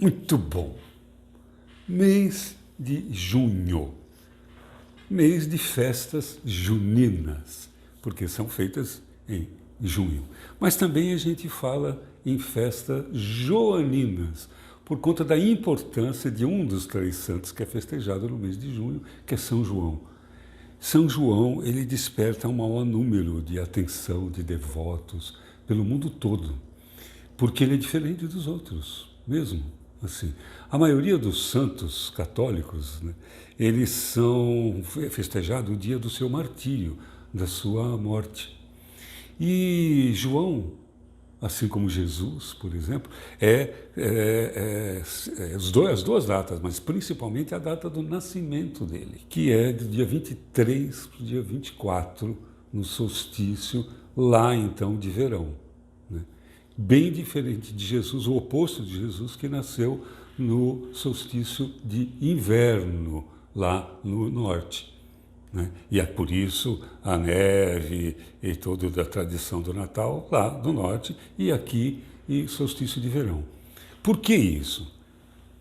Muito bom. Mês de junho. Mês de festas juninas, porque são feitas em junho. Mas também a gente fala em festas joaninas, por conta da importância de um dos três santos que é festejado no mês de junho, que é São João. São João, ele desperta um maior número de atenção de devotos pelo mundo todo, porque ele é diferente dos outros, mesmo assim. A maioria dos santos católicos, né, eles são festejados o dia do seu martírio, da sua morte. E João, assim como Jesus, por exemplo, as duas datas, mas principalmente a data do nascimento dele, que é do dia 23 para o dia 24, no solstício, lá então de verão. Né? Bem diferente de Jesus, o oposto de Jesus, que nasceu no solstício de inverno, lá no norte. Né? E é por isso a neve e toda a tradição do Natal lá do norte e aqui em solstício de verão. Por que isso?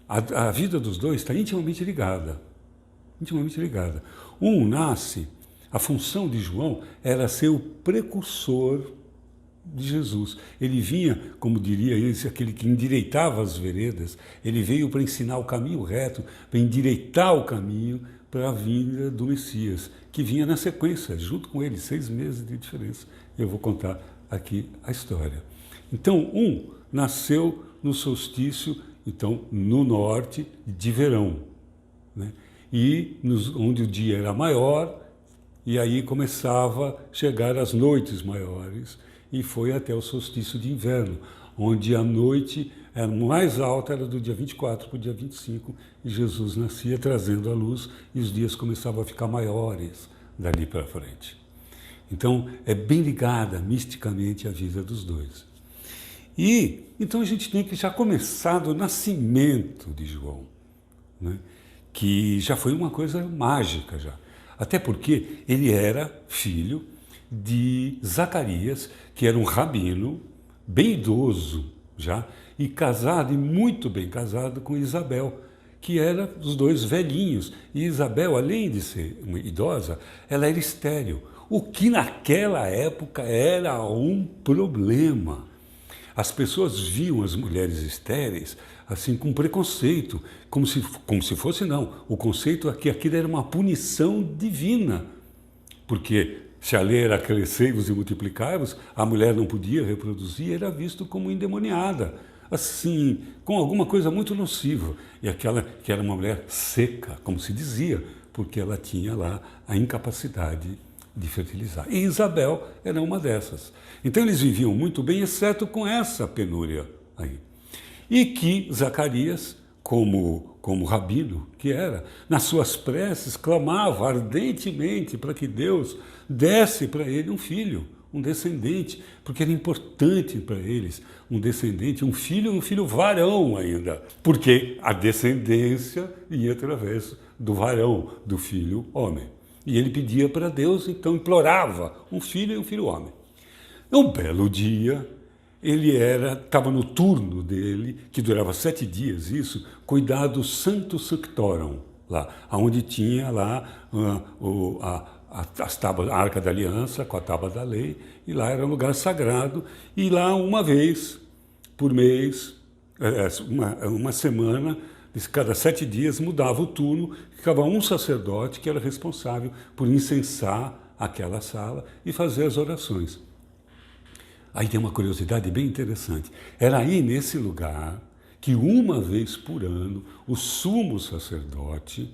A vida dos dois está intimamente ligada. Intimamente ligada. Um nasce, a função de João era ser o precursor de Jesus. Ele vinha, como diria esse, aquele que endireitava as veredas, ele veio para ensinar o caminho reto, para endireitar o caminho para a vinda do Messias, que vinha na sequência, junto com ele, 6 meses de diferença. Eu vou contar aqui a história. Então, um nasceu no solstício, então, no norte, de verão, né? E onde o dia era maior, e aí começava a chegar as noites maiores, e foi até o solstício de inverno, onde a noite era mais alta, era do dia 24 para o dia 25, e Jesus nascia trazendo a luz, e os dias começavam a ficar maiores dali para frente. Então, é bem ligada misticamente a vida dos dois. E, então, a gente tem que já começar do nascimento de João, né? Que já foi uma coisa mágica já. Até porque ele era filho de Zacarias, que era um rabino, bem idoso já, e casado, e muito bem casado com Isabel, que era os dois velhinhos. E Isabel, além de ser uma idosa, ela era estéril, o que naquela época era um problema. As pessoas viam as mulheres estéreis assim com preconceito, como se fosse não. O conceito é que aquilo era uma punição divina, porque se a lei era crescei-vos e multiplicai-vos, a mulher não podia reproduzir, era visto como endemoniada, assim, com alguma coisa muito nociva. E aquela que era uma mulher seca, como se dizia, porque ela tinha lá a incapacidade de fertilizar. E Isabel era uma dessas. Então eles viviam muito bem, exceto com essa penúria aí. E que Zacarias, como rabino que era, nas suas preces clamava ardentemente para que Deus desse para ele um filho, um descendente, porque era importante para eles um descendente, um filho varão ainda, porque a descendência ia através do varão, do filho homem. E ele pedia para Deus, então implorava um filho e um filho homem. Um belo dia, ele estava no turno dele, que durava 7 dias, isso, cuidar do Santo Sanctorum, lá, onde tinha lá as tábuas, a Arca da Aliança, com a tábua da lei, e lá era um lugar sagrado, e lá uma vez por mês, uma semana, cada 7 dias mudava o turno, ficava um sacerdote que era responsável por incensar aquela sala e fazer as orações. Aí tem uma curiosidade bem interessante. Era aí nesse lugar que uma vez por ano o sumo sacerdote,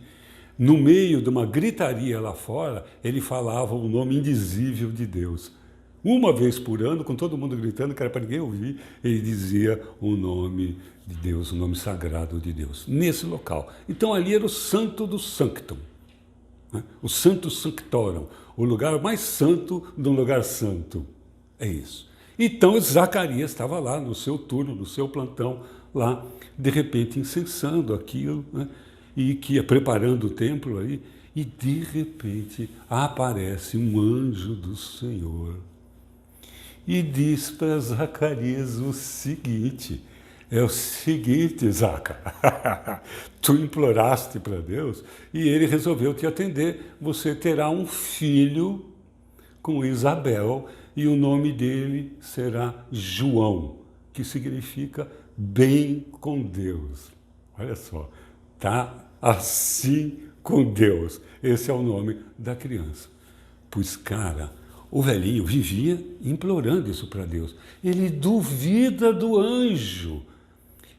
no meio de uma gritaria lá fora, ele falava o nome indizível de Deus. Uma vez por ano, com todo mundo gritando, que era para ninguém ouvir, ele dizia o nome de Deus, o nome sagrado de Deus, nesse local. Então ali era o Santo do Sanctum, né? O Santo Sanctorum, o lugar mais santo de um lugar santo. É isso. Então Zacarias estava lá no seu turno, no seu plantão, lá, de repente incensando aquilo, né? E que ia preparando o templo aí, e de repente aparece um anjo do Senhor e diz para Zacarias o seguinte: é o seguinte, Zaca, tu imploraste para Deus e ele resolveu te atender. Você terá um filho com Isabel e o nome dele será João, que significa bem com Deus. Olha só, tá assim com Deus. Esse é o nome da criança. Pois, cara, o velhinho vivia implorando isso para Deus. Ele duvida do anjo.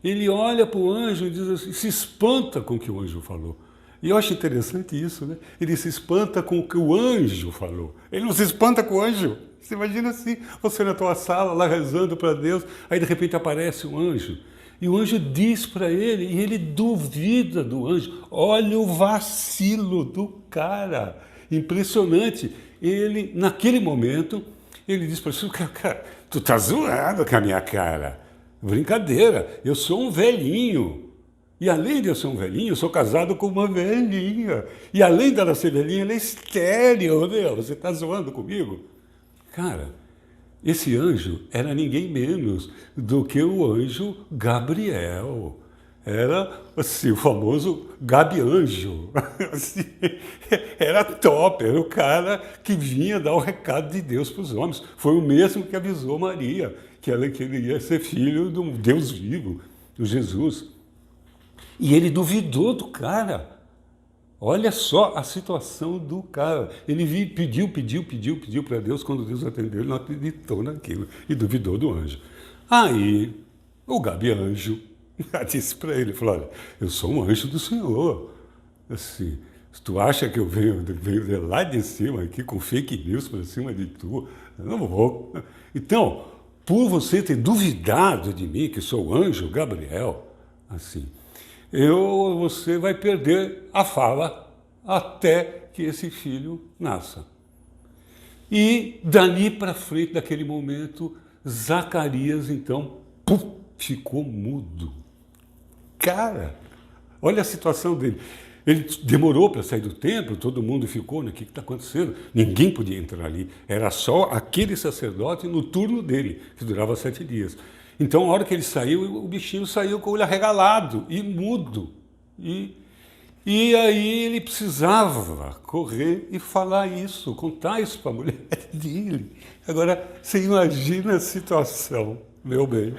Ele olha para o anjo e diz assim, se espanta com o que o anjo falou. E eu acho interessante isso, né? Ele se espanta com o que o anjo falou. Ele não se espanta com o anjo. Você imagina assim, você na tua sala, lá rezando para Deus, aí de repente aparece um anjo. E o anjo diz para ele, e ele duvida do anjo. Olha o vacilo do cara. Impressionante. Ele, naquele momento, ele diz para o senhor, cara, tu tá zoando com a minha cara. Brincadeira, eu sou um velhinho. E além de eu ser um velhinho, eu sou casado com uma velhinha. E além dela ser velhinha, ela é estéril, meu. Você está zoando comigo? Cara, esse anjo era ninguém menos do que o anjo Gabriel. Era assim, o famoso Gabi-anjo. Assim, era top, era o cara que vinha dar o recado de Deus para os homens. Foi o mesmo que avisou Maria, que ela queria ser filho de um Deus vivo, do Jesus. E ele duvidou do cara. Olha só a situação do cara. Ele pediu para Deus, quando Deus atendeu, ele não acreditou naquilo e duvidou do anjo. Aí, o Gabi-anjo disse para ele, falou, olha, eu sou um anjo do Senhor. Assim, se tu acha que eu venho de lá de cima aqui com fake news para cima de tu, eu não vou. Então, por você ter duvidado de mim, que sou o anjo Gabriel, assim, você vai perder a fala até que esse filho nasça. E dali para frente, daquele momento, Zacarias, então, ficou mudo. Cara, olha a situação dele. Ele demorou para sair do templo, todo mundo ficou, né? O que está acontecendo? Ninguém podia entrar ali. Era só aquele sacerdote no turno dele, que durava 7 dias. Então, a hora que ele saiu, o bichinho saiu com o olho arregalado e mudo. E aí ele precisava correr e falar isso, contar isso para a mulher dele. Agora, você imagina a situação, meu bem.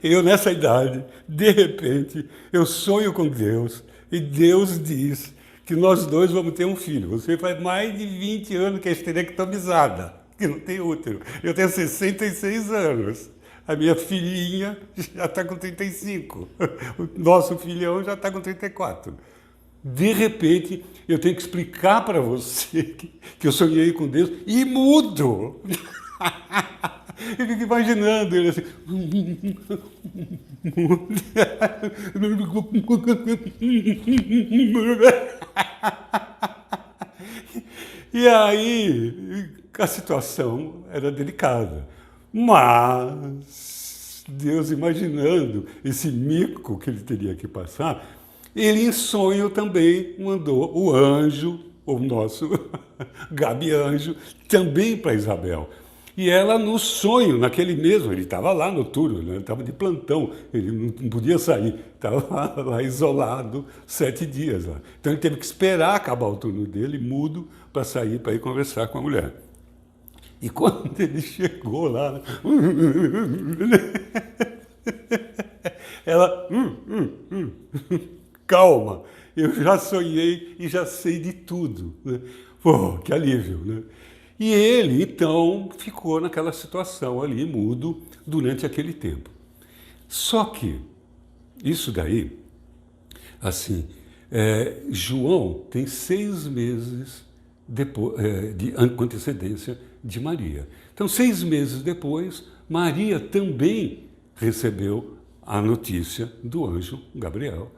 Eu, nessa idade, de repente, eu sonho com Deus e Deus diz que nós dois vamos ter um filho. Você faz mais de 20 anos que é esterectomizada, que não tem útero. Eu tenho 66 anos. A minha filhinha já está com 35. O nosso filhão já está com 34. De repente, eu tenho que explicar para você que eu sonhei com Deus e mudo. Eu fico imaginando ele assim. E aí, a situação era delicada. Mas Deus, imaginando esse mico que ele teria que passar, ele em sonho também mandou o anjo, o nosso Gabi-anjo, também para Isabel. E ela no sonho, naquele mesmo, ele estava lá no turno, ele estava de plantão, ele não podia sair, estava lá isolado 7 dias. Lá. Então ele teve que esperar acabar o turno dele, mudo, para sair, para ir conversar com a mulher. E quando ele chegou lá, ela, calma, eu já sonhei e já sei de tudo. Né? Pô, que alívio, né? E ele, então, ficou naquela situação ali, mudo, durante aquele tempo. Só que, isso daí, assim, João tem 6 meses depois, de antecedência de Maria. Então, 6 meses depois, Maria também recebeu a notícia do anjo Gabriel,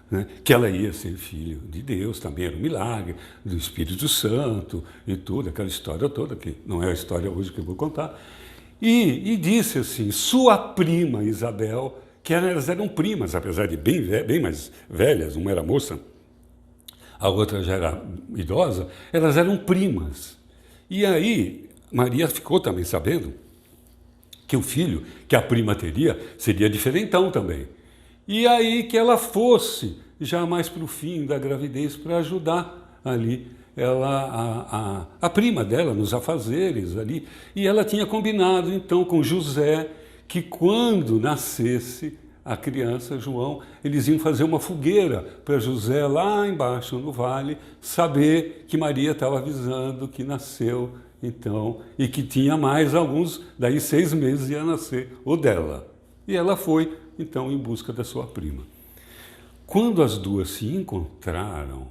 né, que ela ia ser filho de Deus, também era um milagre, do Espírito Santo e tudo, aquela história toda, que não é a história hoje que eu vou contar. E disse assim, sua prima Isabel, que elas eram primas, apesar de bem mais velhas, uma era moça, a outra já era idosa, elas eram primas. E aí, Maria ficou também sabendo que o filho que a prima teria seria diferentão também. E aí que ela fosse já mais para o fim da gravidez para ajudar ali a prima dela nos afazeres ali. E ela tinha combinado então com José que quando nascesse a criança, João, eles iam fazer uma fogueira para José lá embaixo no vale saber que Maria estava avisando que nasceu então e que tinha mais alguns, daí 6 meses ia nascer o dela. E ela foi então em busca da sua prima. Quando as duas se encontraram,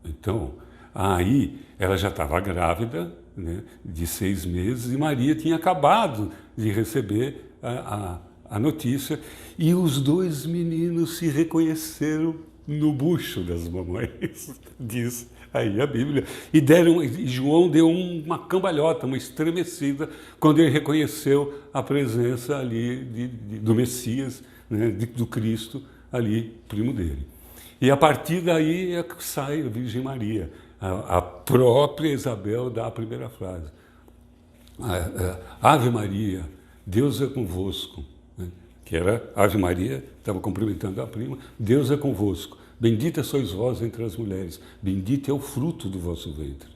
então, aí ela já estava grávida, né, de 6 meses, e Maria tinha acabado de receber a notícia, e os 2 meninos se reconheceram no bucho das mamães, diz aí a Bíblia, e João deu uma cambalhota, uma estremecida, quando ele reconheceu a presença ali do Messias, né, do Cristo, ali, primo dele. E a partir daí sai a Virgem Maria. A própria Isabel dá a primeira frase. Ave Maria, Deus é convosco. Né? Que era Ave Maria, estava cumprimentando a prima. Deus é convosco. Bendita sois vós entre as mulheres. Bendito é o fruto do vosso ventre.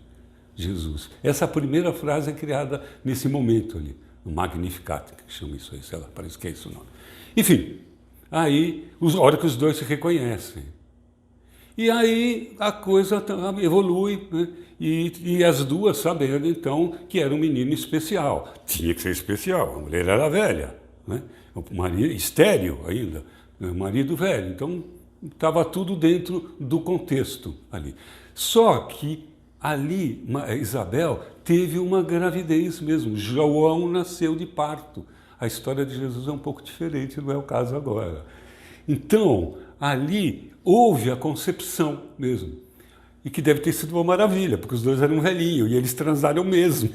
Jesus. Essa primeira frase é criada nesse momento ali. No Magnificat, que chama isso aí, sei lá, parece que é esse o nome. Enfim, aí, a hora que os dois se reconhecem. E aí a coisa evolui, né? E as duas sabendo, então, que era um menino especial. Tinha que ser especial, a mulher era velha, né? O marido, estéril ainda, né? Marido velho. Então, estava tudo dentro do contexto ali. Só que ali, Isabel teve uma gravidez mesmo. João nasceu de parto. A história de Jesus é um pouco diferente, não é o caso agora. Então, ali houve a concepção mesmo. E que deve ter sido uma maravilha, porque os dois eram velhinhos e eles transaram mesmo.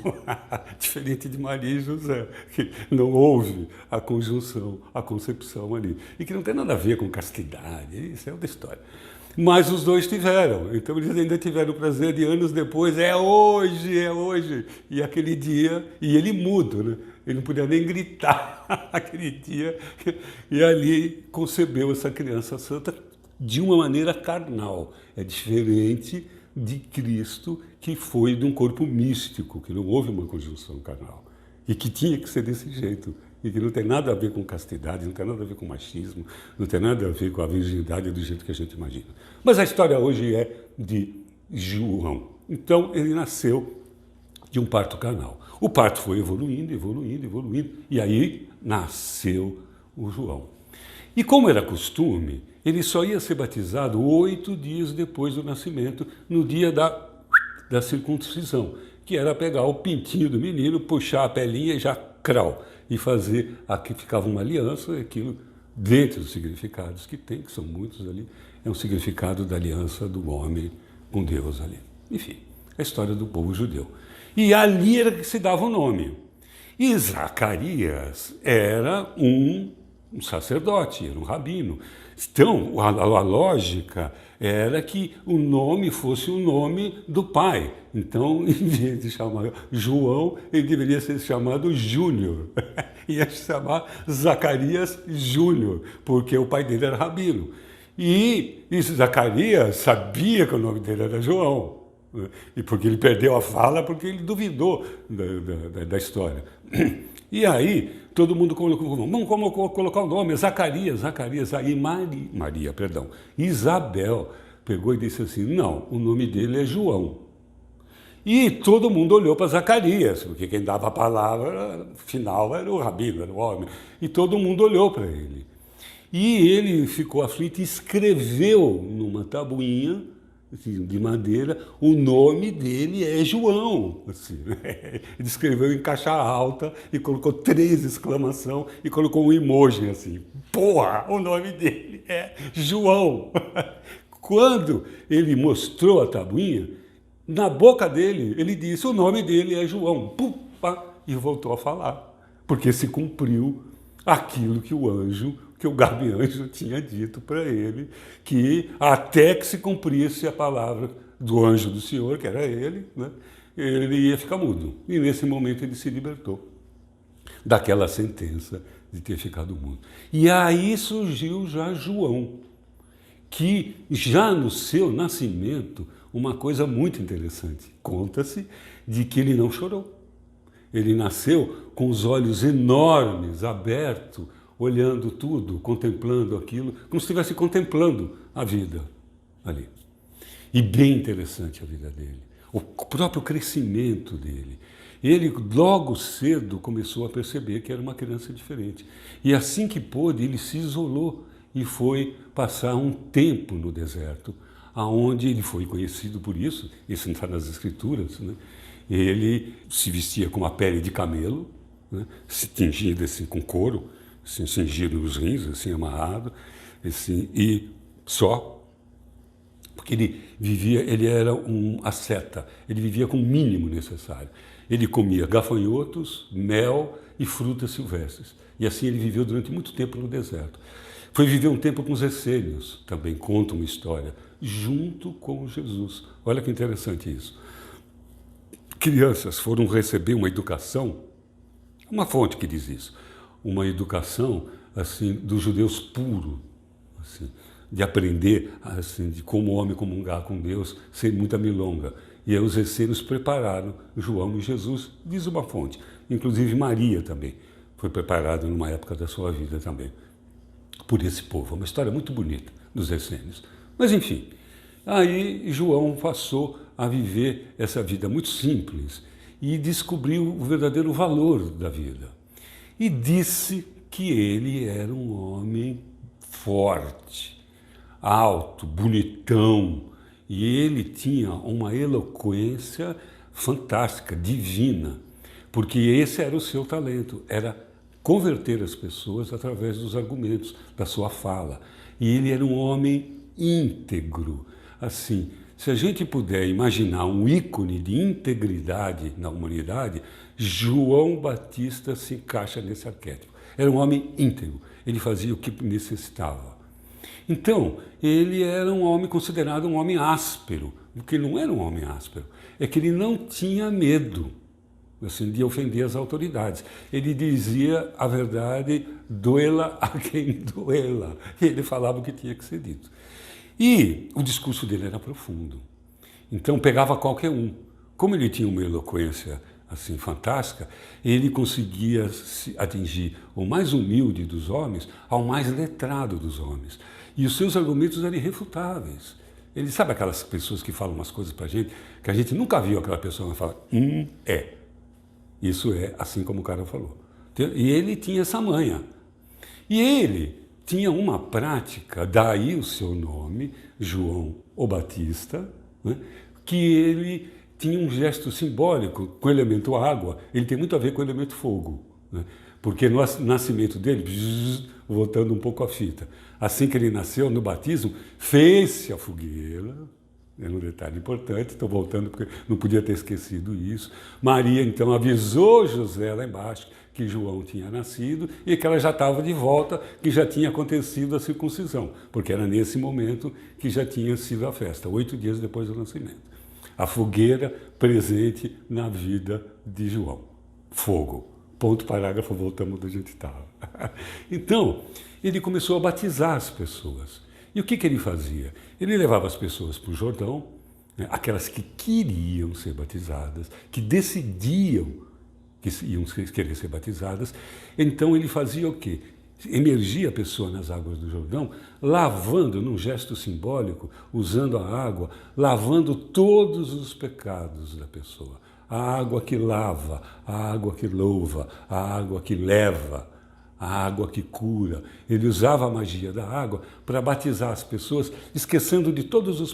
Diferente de Maria e José, que não houve a conjunção, a concepção ali. E que não tem nada a ver com castidade, isso é outra história. Mas os dois tiveram, então eles ainda tiveram o prazer de anos depois, é hoje. E aquele dia, e ele mudo, né? Ele não podia nem gritar aquele dia, e ali concebeu essa criança santa de uma maneira carnal. É diferente de Cristo, que foi de um corpo místico, que não houve uma conjunção carnal, e que tinha que ser desse jeito, e que não tem nada a ver com castidade, não tem nada a ver com machismo, não tem nada a ver com a virgindade do jeito que a gente imagina. Mas a história hoje é de João. Então, ele nasceu de um parto carnal. O parto foi evoluindo, e aí nasceu o João. E como era costume, ele só ia ser batizado 8 dias depois do nascimento, no dia da circuncisão, que era pegar o pintinho do menino, puxar a pelinha e já crau, e fazer, aqui ficava uma aliança, aquilo, dentro dos significados que tem, que são muitos ali, é um significado da aliança do homem com Deus ali. Enfim, a história do povo judeu. E ali era que se dava o nome. E Zacarias era um sacerdote, era um rabino. Então, a lógica era que o nome fosse o nome do pai. Então, em vez de chamar João, ele deveria ser chamado Júnior. Ia se chamar Zacarias Júnior, porque o pai dele era rabino. E Zacarias sabia que o nome dele era João. E porque ele perdeu a fala, porque ele duvidou da história. E aí, todo mundo colocou, vamos colocar o nome, Zacarias, aí Maria, Isabel pegou e disse assim, não, o nome dele é João. E todo mundo olhou para Zacarias, porque quem dava a palavra final era o rabino, era o homem. E todo mundo olhou para ele. E ele ficou aflito e escreveu numa tabuinha de madeira, o nome dele é João. Assim, né? Ele escreveu em caixa alta e colocou 3 exclamações e colocou um emoji assim. Porra, o nome dele é João. Quando ele mostrou a tabuinha, na boca dele, ele disse, o nome dele é João. Pupa, e voltou a falar, porque se cumpriu aquilo que o gabianjo tinha dito para ele, que até que se cumprisse a palavra do anjo do Senhor, que era ele, né, ele ia ficar mudo. E nesse momento ele se libertou. daquela sentença de ter ficado mudo. E aí surgiu já João, que já no seu nascimento, uma coisa muito interessante, conta-se de que ele não chorou. Ele nasceu com os olhos enormes, abertos, olhando tudo, contemplando aquilo, como se estivesse contemplando a vida ali. E bem interessante a vida dele, o próprio crescimento dele. Ele logo cedo começou a perceber que era uma criança diferente. E assim que pôde, ele se isolou e foi passar um tempo no deserto, aonde ele foi conhecido por isso, isso não está nas escrituras, né? Ele se vestia com uma pele de camelo, né? Se tingido assim, com couro, assim, cingido nos rins, assim, amarrado, assim, e só. Porque ele era um asceta, ele vivia com o mínimo necessário. Ele comia gafanhotos, mel e frutas silvestres. E assim ele viveu durante muito tempo no deserto. Foi viver um tempo com os essênios, também conta uma história, junto com Jesus. Olha que interessante isso. Crianças foram receber uma educação, uma fonte que diz isso, uma educação assim dos judeus puro, assim, de aprender assim, de como o homem comungar com Deus sem muita milonga. E aí os essênios prepararam João e Jesus, diz uma fonte. Inclusive Maria também foi preparada numa época da sua vida também, por esse povo. Uma história muito bonita dos essênios. Mas enfim, aí João passou a viver essa vida muito simples e descobriu o verdadeiro valor da vida. E disse que ele era um homem forte, alto, bonitão, e ele tinha uma eloquência fantástica, divina, porque esse era o seu talento, era converter as pessoas através dos argumentos, da sua fala. E ele era um homem íntegro. Assim, se a gente puder imaginar um ícone de integridade na humanidade, João Batista se encaixa nesse arquétipo. Era um homem íntegro, ele fazia o que necessitava. Então, ele era um homem considerado um homem áspero, porque não era um homem áspero, é que ele não tinha medo assim, de ofender as autoridades. Ele dizia a verdade, doela a quem doela. E ele falava o que tinha que ser dito. E o discurso dele era profundo. Então pegava qualquer um. Como ele tinha uma eloquência assim fantástica, ele conseguia atingir o mais humilde dos homens ao mais letrado dos homens. E os seus argumentos eram irrefutáveis. Ele sabe aquelas pessoas que falam umas coisas para a gente, que a gente nunca viu aquela pessoa falar, é. Isso é assim como o cara falou. E ele tinha essa manha. E ele tinha uma prática, daí o seu nome, João o Batista, né, que ele tinha um gesto simbólico com o elemento água, ele tem muito a ver com o elemento fogo, né, porque no nascimento dele, voltando um pouco a fita, assim que ele nasceu, no batismo, fez-se a fogueira. É um detalhe importante, estou voltando porque não podia ter esquecido isso. Maria, então, avisou José lá embaixo que João tinha nascido e que ela já estava de volta, que já tinha acontecido a circuncisão, porque era nesse momento que já tinha sido a festa, 8 dias depois do nascimento. A fogueira presente na vida de João. Fogo. Ponto, parágrafo, voltamos onde a gente estava. Então, ele começou a batizar as pessoas. E o que ele fazia? Ele levava as pessoas para o Jordão, né, aquelas que queriam ser batizadas, que decidiam que iam querer ser batizadas. Então ele fazia o quê? Emergia a pessoa nas águas do Jordão, lavando, num gesto simbólico, usando a água, lavando todos os pecados da pessoa. A água que lava, a água que louva, a água que leva, a água que cura. Ele usava a magia da água para batizar as pessoas, esquecendo de todos os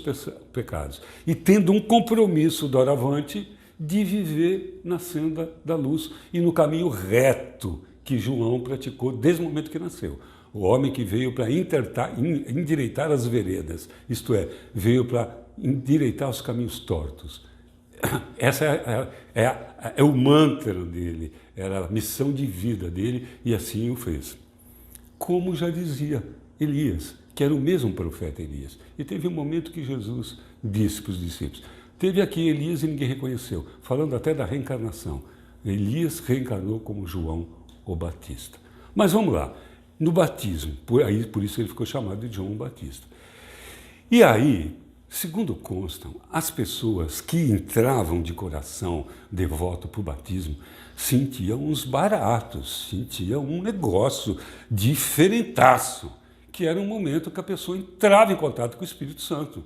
pecados e tendo um compromisso doravante de viver na senda da luz e no caminho reto que João praticou desde o momento que nasceu. O homem que veio para endireitar as veredas, isto é, veio para endireitar os caminhos tortos. Essa é o mantra dele, era a missão de vida dele e assim o fez. Como já dizia Elias, que era o mesmo profeta Elias. E teve um momento que Jesus disse para os discípulos, teve aqui Elias e ninguém reconheceu, falando até da reencarnação. Elias reencarnou como João o Batista. Mas vamos lá, no batismo, por isso ele ficou chamado de João Batista. E aí, segundo constam, as pessoas que entravam de coração devoto para o batismo sentiam uns baratos, sentiam um negócio diferentaço, que era um momento que a pessoa entrava em contato com o Espírito Santo.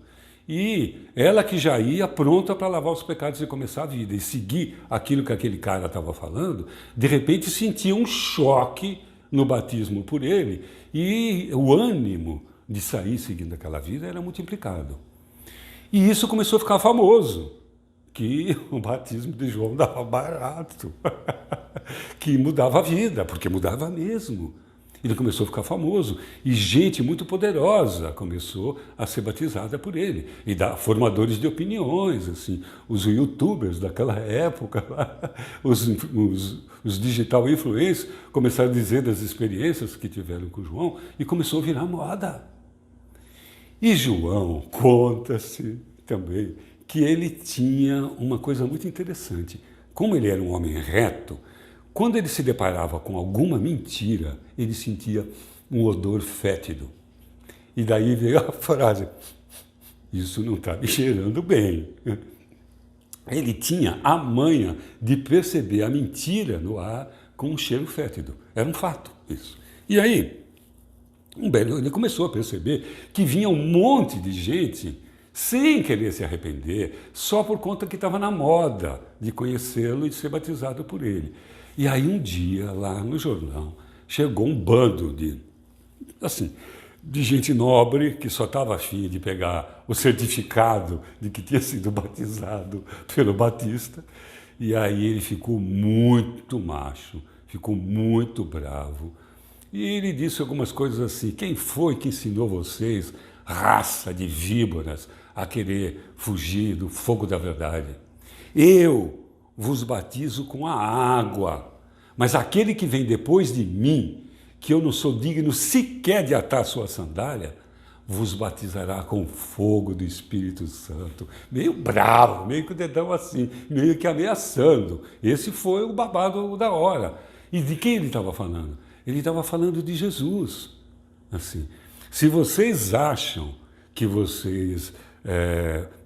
E ela que já ia pronta para lavar os pecados e começar a vida, e seguir aquilo que aquele cara estava falando, de repente sentia um choque no batismo por ele, e o ânimo de sair seguindo aquela vida era multiplicado. E isso começou a ficar famoso, que o batismo de João dava barato, que mudava a vida, porque mudava mesmo. Ele começou a ficar famoso e gente muito poderosa começou a ser batizada por ele. E formadores de opiniões, assim, os youtubers daquela época, os digital influencers começaram a dizer das experiências que tiveram com João e começou a virar moda. E João, conta-se também que ele tinha uma coisa muito interessante. Como ele era um homem reto, quando ele se deparava com alguma mentira, ele sentia um odor fétido. E daí veio a frase, isso não está me cheirando bem. Ele tinha a manha de perceber a mentira no ar com um cheiro fétido. Era um fato isso. E aí, ele começou a perceber que vinha um monte de gente sem querer se arrepender, só por conta que estava na moda de conhecê-lo e de ser batizado por ele. E aí um dia, lá no Jordão, chegou um bando de gente nobre que só estava afim de pegar o certificado de que tinha sido batizado pelo Batista. E aí ele ficou muito macho, ficou muito bravo. E ele disse algumas coisas assim, quem foi que ensinou vocês, raça de víboras, a querer fugir do fogo da verdade? Eu vos batizo com a água, mas aquele que vem depois de mim, que eu não sou digno sequer de atar sua sandália, vos batizará com fogo do Espírito Santo. Meio bravo, meio com o dedão assim, meio que ameaçando. Esse foi o babado da hora. E de quem ele estava falando? Ele estava falando de Jesus. Assim, se vocês acham que vocês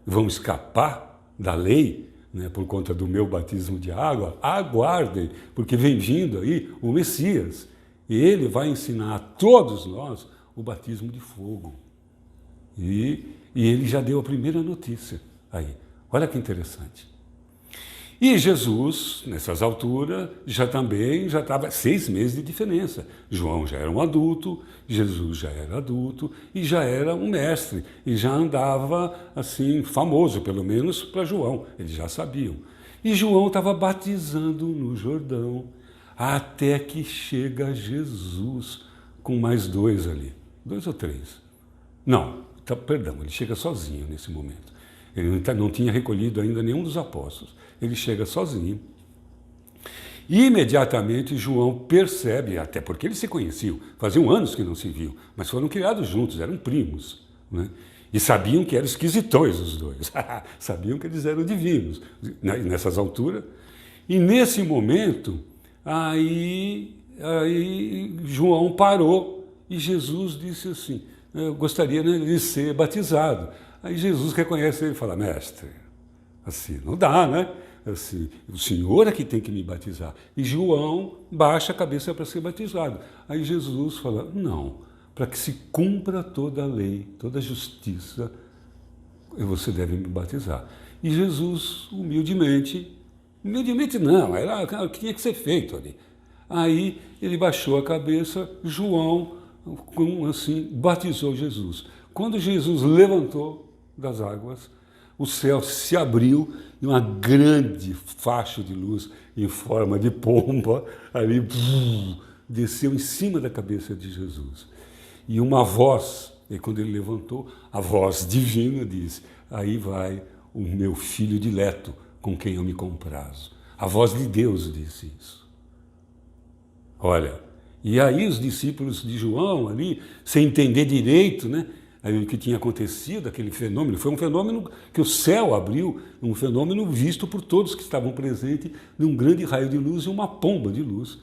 vão escapar da lei, né, por conta do meu batismo de água, aguardem, porque vem vindo aí o Messias. E ele vai ensinar a todos nós o batismo de fogo. E ele já deu a primeira notícia aí. Olha que interessante. E Jesus, nessas alturas, já estava 6 meses de diferença. João já era um adulto, Jesus já era adulto e já era um mestre. E já andava, assim, famoso, pelo menos para João. Eles já sabiam. E João estava batizando no Jordão, até que chega Jesus, com mais 2 ali. 2 ou 3. Não, perdão, ele chega sozinho nesse momento. Ele não tinha recolhido ainda nenhum dos apóstolos. Ele chega sozinho. E imediatamente João percebe, até porque eles se conheciam, faziam anos que não se viam, mas foram criados juntos, eram primos, né? E sabiam que eram esquisitões os dois, sabiam que eles eram divinos nessas alturas. E nesse momento, aí João parou e Jesus disse assim, eu gostaria, né, de ser batizado. Aí Jesus reconhece ele e fala, mestre, assim, não dá, né? Assim, o Senhor é que tem que me batizar. E João baixa a cabeça para ser batizado. Aí Jesus fala, não, para que se cumpra toda a lei, toda a justiça, você deve me batizar. E Jesus, humildemente não, era o que tinha que ser feito ali. Aí ele baixou a cabeça, João, assim, batizou Jesus. Quando Jesus levantou das águas, o céu se abriu e uma grande faixa de luz em forma de pomba ali desceu em cima da cabeça de Jesus. E uma voz, e quando ele levantou, a voz divina disse, aí vai o meu filho dileto, com quem eu me comprazo. A voz de Deus disse isso. Olha, e aí os discípulos de João ali, sem entender direito, né, o que tinha acontecido, aquele fenômeno, foi um fenômeno que o céu abriu, um fenômeno visto por todos que estavam presentes, num grande raio de luz e uma pomba de luz.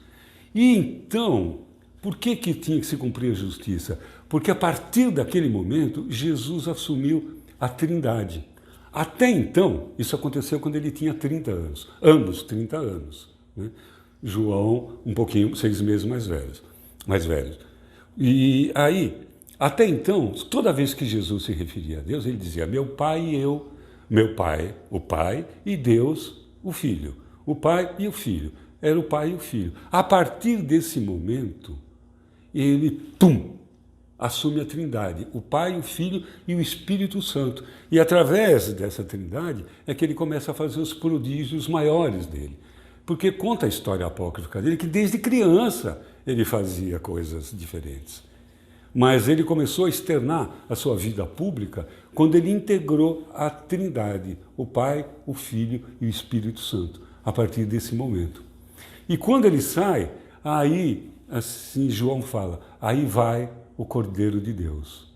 E então, por que tinha que se cumprir a justiça? Porque a partir daquele momento, Jesus assumiu a Trindade. Até então, isso aconteceu quando ele tinha 30 anos, ambos 30 anos. Né? João, um pouquinho, 6 meses mais velhos. E aí, até então, toda vez que Jesus se referia a Deus, ele dizia, meu pai e eu, meu pai, o pai, e Deus, o filho. O pai e o filho. Era o pai e o filho. A partir desse momento, ele, assume a Trindade, o Pai, o Filho e o Espírito Santo. E através dessa Trindade é que ele começa a fazer os prodígios maiores dele. Porque conta a história apócrifa dele que desde criança ele fazia coisas diferentes. Mas ele começou a externar a sua vida pública quando ele integrou a Trindade, o Pai, o Filho e o Espírito Santo, a partir desse momento. E quando ele sai, aí, assim, João fala, aí vai o Cordeiro de Deus,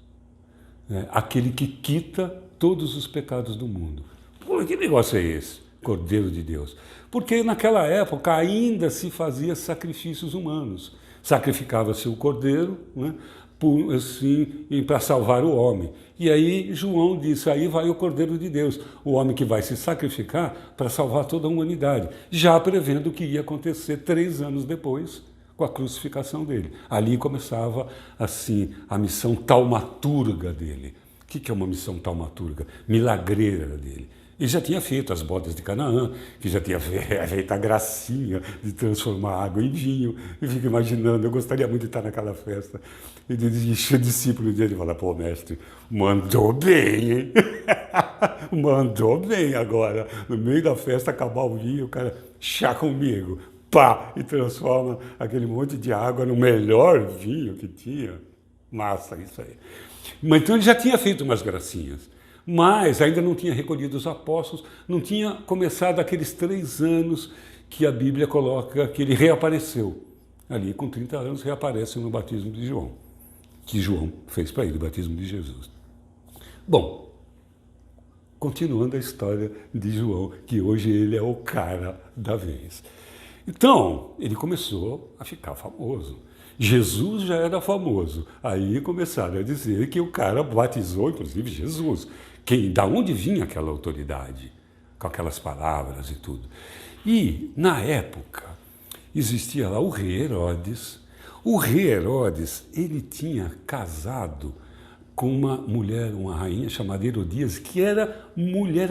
aquele que quita todos os pecados do mundo. Pô, que negócio é esse, Cordeiro de Deus? Porque naquela época ainda se fazia sacrifícios humanos. Sacrificava-se o cordeiro, né, assim, para salvar o homem. E aí João disse, aí vai o Cordeiro de Deus, o homem que vai se sacrificar para salvar toda a humanidade, já prevendo o que ia acontecer 3 anos depois, com a crucificação dele. Ali começava, assim, a missão taumaturga dele. O que é uma missão taumaturga? Milagreira dele. Ele já tinha feito as bodas de Canaã, que já tinha feito a gracinha de transformar água em vinho. Eu fico imaginando, eu gostaria muito de estar naquela festa. E o discípulo dele fala, pô, mestre, mandou bem, hein? Mandou bem agora. No meio da festa, acabar o vinho, o cara, chá comigo. Pá, e transforma aquele monte de água no melhor vinho que tinha. Massa, isso aí. Mas então ele já tinha feito umas gracinhas, mas ainda não tinha recolhido os apóstolos, não tinha começado aqueles 3 anos que a Bíblia coloca que ele reapareceu. Ali, com 30 anos, reaparece no batismo de João, que João fez para ele, o batismo de Jesus. Bom, continuando a história de João, que hoje ele é o cara da vez. Então, ele começou a ficar famoso. Jesus já era famoso. Aí começaram a dizer que o cara batizou, inclusive, Jesus. Da onde vinha aquela autoridade? Com aquelas palavras e tudo. E, na época, existia lá o rei Herodes. O rei Herodes, ele tinha casado com uma mulher, uma rainha chamada Herodias, que era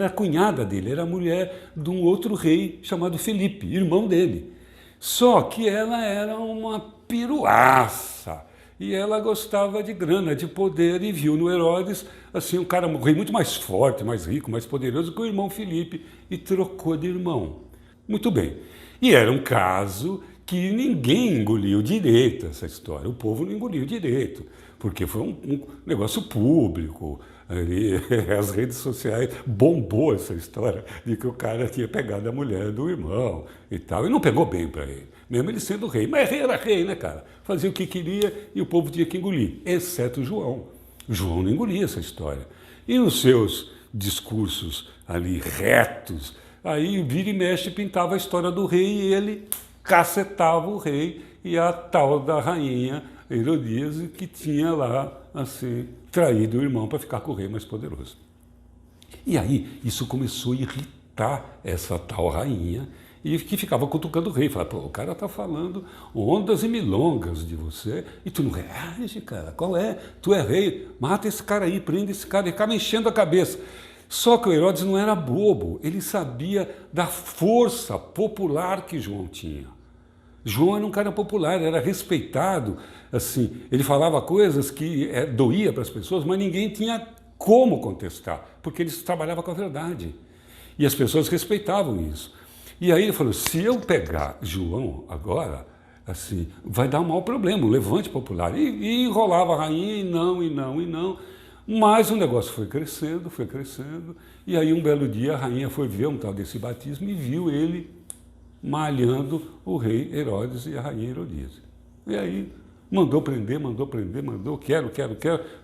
a cunhada dele, era a mulher de um outro rei chamado Felipe, irmão dele. Só que ela era uma piruaça e ela gostava de grana, de poder, e viu no Herodes assim, um cara, um rei muito mais forte, mais rico, mais poderoso que o irmão Felipe, e trocou de irmão. Muito bem. E era um caso que ninguém engoliu direito essa história, o povo não engoliu direito, porque foi um negócio público. Ali, as redes sociais bombou essa história de que o cara tinha pegado a mulher do irmão e tal, e não pegou bem para ele, mesmo ele sendo rei. Mas rei era rei, né, cara? Fazia o que queria e o povo tinha que engolir, exceto João. João não engolia essa história. E nos seus discursos ali retos, aí vira e mexe pintava a história do rei e ele cacetava o rei e a tal da rainha Herodias, que tinha lá, assim, traído o irmão para ficar com o rei mais poderoso. E aí isso começou a irritar essa tal rainha, e que ficava cutucando o rei, falava, pô, o cara tá falando ondas e milongas de você, e tu não reage, cara, qual é? Tu é rei, mata esse cara aí, prende esse cara, e ficava enchendo a cabeça. Só que o Herodes não era bobo, ele sabia da força popular que João tinha. João era um cara popular, era respeitado, assim, ele falava coisas que doía para as pessoas, mas ninguém tinha como contestar, porque ele trabalhava com a verdade. E as pessoas respeitavam isso. E aí ele falou, se eu pegar João agora, assim, vai dar um mau problema, um levante popular. E enrolava a rainha, e não. Mas o negócio foi crescendo, e aí um belo dia a rainha foi ver um tal desse batismo e viu ele malhando o rei Herodes e a rainha Herodias. E aí mandou prender, quero,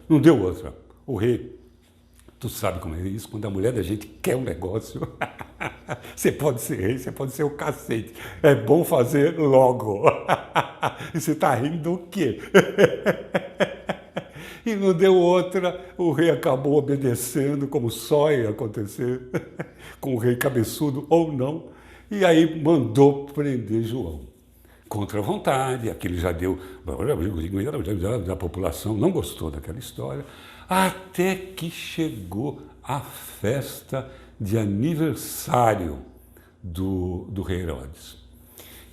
não deu outra. O rei Tu sabe como é isso? Quando a mulher da gente quer um negócio, você pode ser rei, você pode ser o cacete. É bom fazer logo. E você está rindo do quê? E não deu outra, o rei acabou obedecendo, como só ia acontecer, com o rei cabeçudo ou não, e aí mandou prender João. Contra a vontade, aquele já deu, a população não gostou daquela história, até que chegou a festa de aniversário do rei Herodes.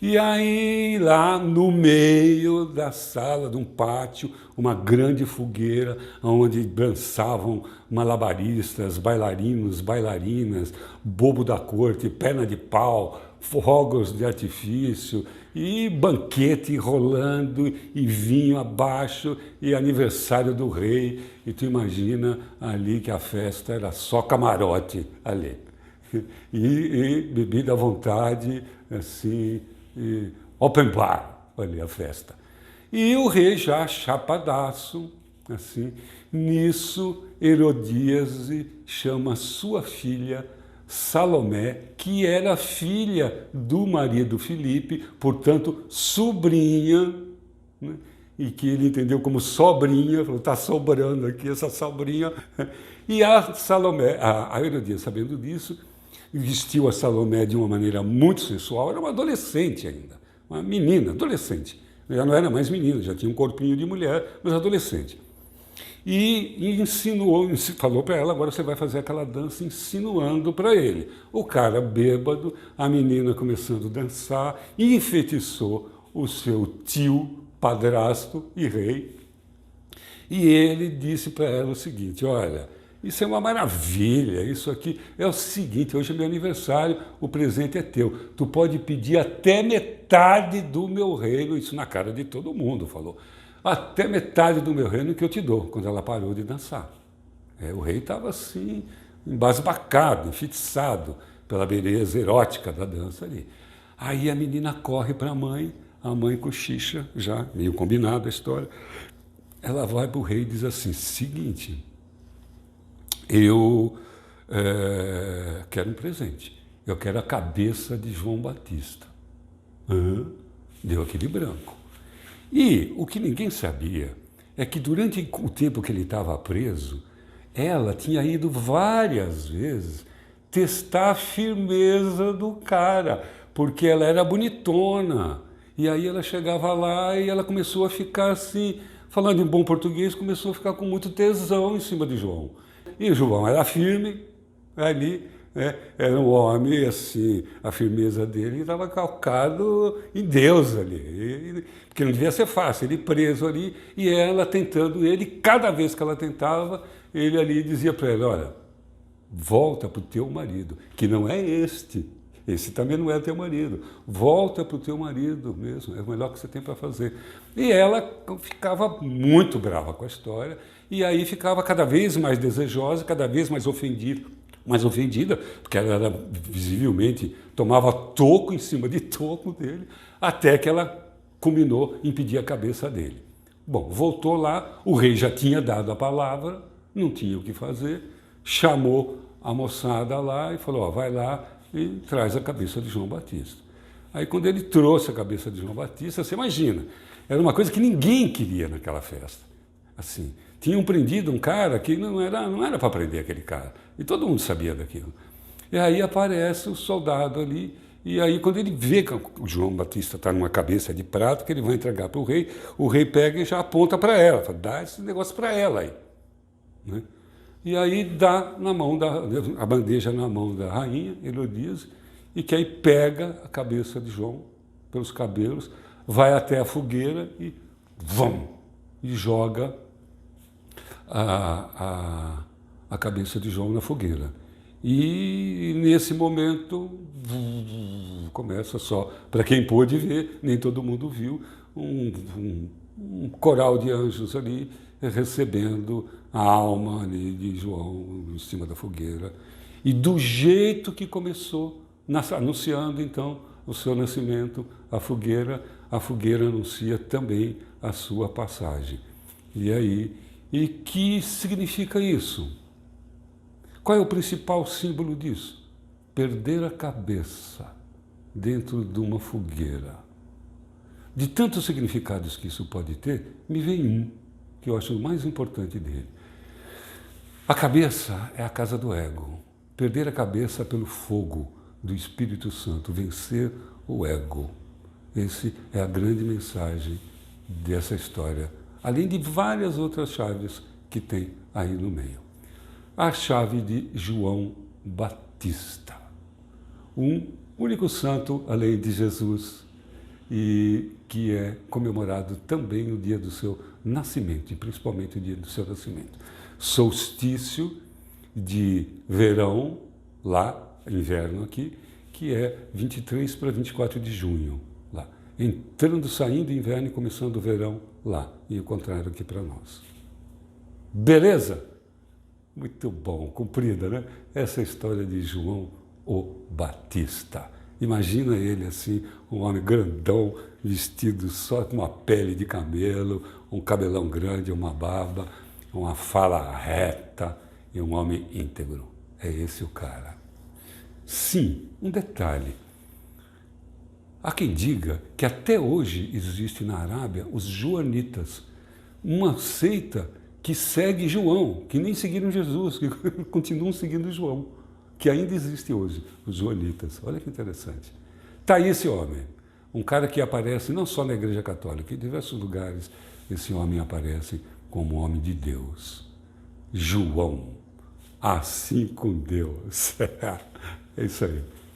E aí, lá no meio da sala, de um pátio, uma grande fogueira, onde dançavam malabaristas, bailarinos, bailarinas, bobo da corte, perna de pau, fogos de artifício, e banquete rolando, e vinho abaixo, e aniversário do rei. E tu imagina ali que a festa era só camarote ali. E bebida à vontade, assim, e open bar, ali a festa. E o rei já chapadaço, assim, nisso Herodíase chama sua filha Salomé, que era filha do marido Filipe, portanto, sobrinha, né? E que ele entendeu como sobrinha, falou, está sobrando aqui essa sobrinha. E a Salomé, a Herodíase, sabendo disso, vestiu a Salomé de uma maneira muito sensual, era uma adolescente ainda, uma menina, adolescente. Já não era mais menina, já tinha um corpinho de mulher, mas adolescente. E insinuou, falou para ela, agora você vai fazer aquela dança insinuando para ele. O cara bêbado, a menina começando a dançar, enfeitiçou o seu tio, padrasto e rei. E ele disse para ela o seguinte, olha, isso é uma maravilha, isso aqui é o seguinte, hoje é meu aniversário, o presente é teu. Tu pode pedir até metade do meu reino, isso na cara de todo mundo, falou. Até metade do meu reino que eu te dou, quando ela parou de dançar. O rei estava assim, embasbacado, enfeitiçado pela beleza erótica da dança ali. Aí a menina corre para a mãe cochicha, já meio combinada a história. Ela vai para o rei e diz assim, seguinte, eu quero um presente, eu quero a cabeça de João Batista. Deu aquele branco. E o que ninguém sabia é que durante o tempo que ele estava preso, ela tinha ido várias vezes testar a firmeza do cara, porque ela era bonitona. E aí ela chegava lá e ela começou a ficar assim, falando em bom português, começou a ficar com muito tesão em cima de João. E João era firme ali, era um homem assim, a firmeza dele estava calcado em Deus ali, porque não devia ser fácil, ele preso ali e ela tentando ele, cada vez que ela tentava, ele ali dizia para ela, olha, volta para o teu marido, que não é esse também não é teu marido, volta para o teu marido mesmo, é o melhor que você tem para fazer. E ela ficava muito brava com a história, e aí ficava cada vez mais desejosa, cada vez mais ofendida, porque ela era, visivelmente tomava toco em cima de toco dele, até que ela culminou em pedir a cabeça dele. Bom, voltou lá, o rei já tinha dado a palavra, não tinha o que fazer, chamou a moçada lá e falou, ó, vai lá e traz a cabeça de João Batista. Aí quando ele trouxe a cabeça de João Batista, você imagina, era uma coisa que ninguém queria naquela festa. Assim, tinham prendido um cara que não era para prender aquele cara. E todo mundo sabia daquilo. E aí aparece o soldado ali, e aí quando ele vê que o João Batista está numa cabeça de prato, que ele vai entregar para o rei pega e já aponta para ela, fala, dá esse negócio para ela aí. Né? E aí dá a bandeja na mão da rainha, Herodíase, e que aí pega a cabeça de João pelos cabelos, vai até a fogueira e joga a cabeça de João na fogueira. E nesse momento começa só, para quem pôde ver, nem todo mundo viu, um coral de anjos ali recebendo a alma ali de João em cima da fogueira. E do jeito que começou, anunciando então o seu nascimento, a fogueira anuncia também a sua passagem. E aí, e que significa isso? Qual é o principal símbolo disso? Perder a cabeça dentro de uma fogueira. De tantos significados que isso pode ter, me vem um, que eu acho o mais importante dele. A cabeça é a casa do ego. Perder a cabeça pelo fogo do Espírito Santo, vencer o ego. Essa é a grande mensagem dessa história, além de várias outras chaves que tem aí no meio. A chave de João Batista, um único santo, além de Jesus, e que é comemorado também o dia do seu nascimento, e principalmente o dia do seu nascimento. Solstício de verão, lá, inverno aqui, que é 23 para 24 de junho, lá. Entrando, saindo inverno e começando o verão lá, e o contrário aqui para nós. Beleza? Muito bom, cumprida, né? Essa é a história de João o Batista. Imagina ele assim, um homem grandão, vestido só com uma pele de camelo, um cabelão grande, uma barba, uma fala reta e um homem íntegro. É esse o cara. Sim, um detalhe. Há quem diga que até hoje existe na Arábia os joanitas, uma seita que segue João, que nem seguiram Jesus, que continuam seguindo João, que ainda existe hoje, os joanitas. Olha que interessante. Está aí esse homem, um cara que aparece não só na Igreja Católica, em diversos lugares esse homem aparece como homem de Deus. João, assim com Deus. É isso aí.